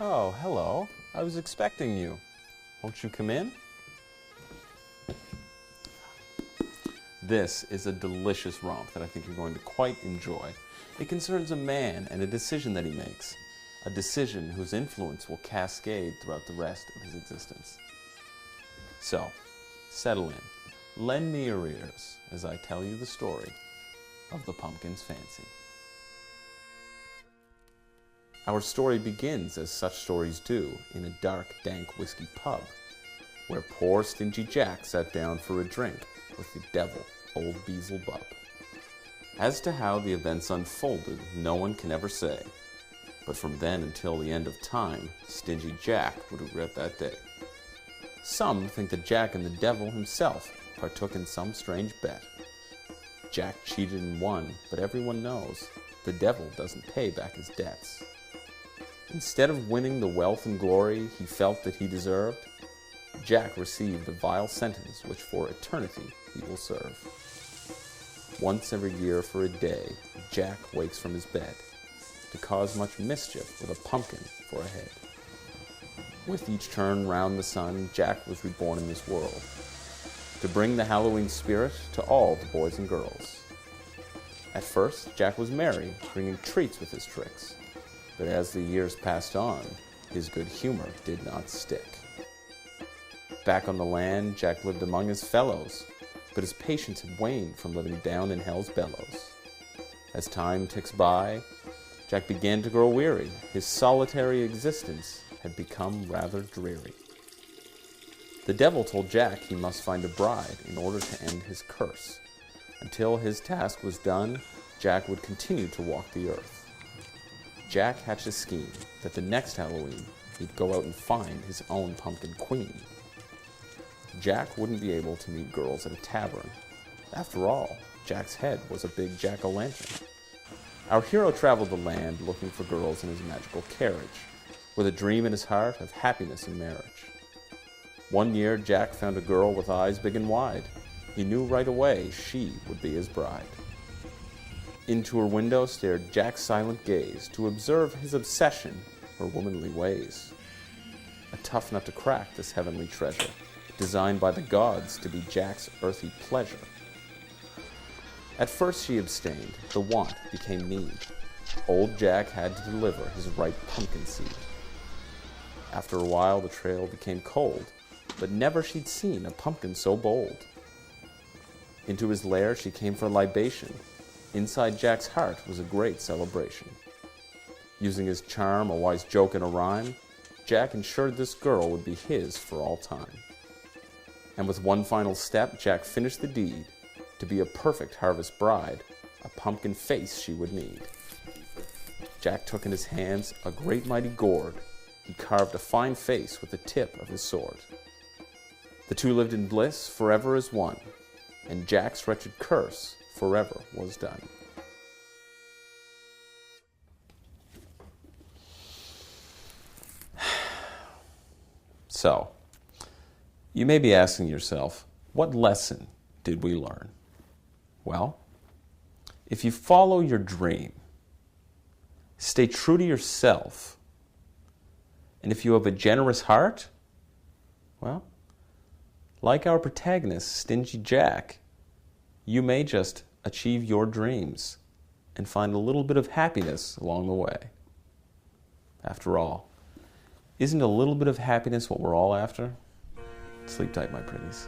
Oh, hello. I was expecting you. Won't you come in? This is a delicious romp that I think you're going to quite enjoy. It concerns a man and a decision that he makes. A decision whose influence will cascade throughout the rest of his existence. So, settle in. Lend me your ears as I tell you the story of the Pumpkin's Fancy. Our story begins, as such stories do, in a dark, dank whiskey pub, where poor Stingy Jack sat down for a drink with the devil, old Beelzebub. As to how the events unfolded, no one can ever say, but from then until the end of time, Stingy Jack would regret that day. Some think that Jack and the devil himself partook in some strange bet. Jack cheated and won, but everyone knows the devil doesn't pay back his debts. Instead of winning the wealth and glory he felt that he deserved, Jack received a vile sentence which for eternity he will serve. Once every year for a day, Jack wakes from his bed to cause much mischief with a pumpkin for a head. With each turn round the sun, Jack was reborn in this world to bring the Halloween spirit to all the boys and girls. At first, Jack was merry, bringing treats with his tricks. But as the years passed on, his good humor did not stick. Back on the land, Jack lived among his fellows, but his patience had waned from living down in hell's bellows. As time ticks by, Jack began to grow weary. His solitary existence had become rather dreary. The devil told Jack he must find a bride in order to end his curse. Until his task was done, Jack would continue to walk the earth. Jack hatched a scheme that the next Halloween he'd go out and find his own pumpkin queen. Jack wouldn't be able to meet girls at a tavern. After all, Jack's head was a big jack-o'-lantern. Our hero traveled the land looking for girls in his magical carriage, with a dream in his heart of happiness in marriage. One year, Jack found a girl with eyes big and wide. He knew right away she would be his bride. Into her window stared Jack's silent gaze to observe his obsession, her womanly ways. A tough nut to crack, this heavenly treasure, designed by the gods to be Jack's earthly pleasure. At first she abstained, the want became need. Old Jack had to deliver his ripe pumpkin seed. After a while the trail became cold, but never she'd seen a pumpkin so bold. Into his lair she came for libation. Inside Jack's heart was a great celebration. Using his charm, a wise joke, and a rhyme, Jack ensured this girl would be his for all time. And with one final step, Jack finished the deed. To be a perfect harvest bride, a pumpkin face she would need. Jack took in his hands a great mighty gourd. He carved a fine face with the tip of his sword. The two lived in bliss forever as one, and Jack's wretched curse forever was done. So, you may be asking yourself, what lesson did we learn? Well, if you follow your dream, stay true to yourself, and if you have a generous heart, well, like our protagonist, Stingy Jack, you may just achieve your dreams and find a little bit of happiness along the way. After all, isn't a little bit of happiness what we're all after? Sleep tight, my pretties.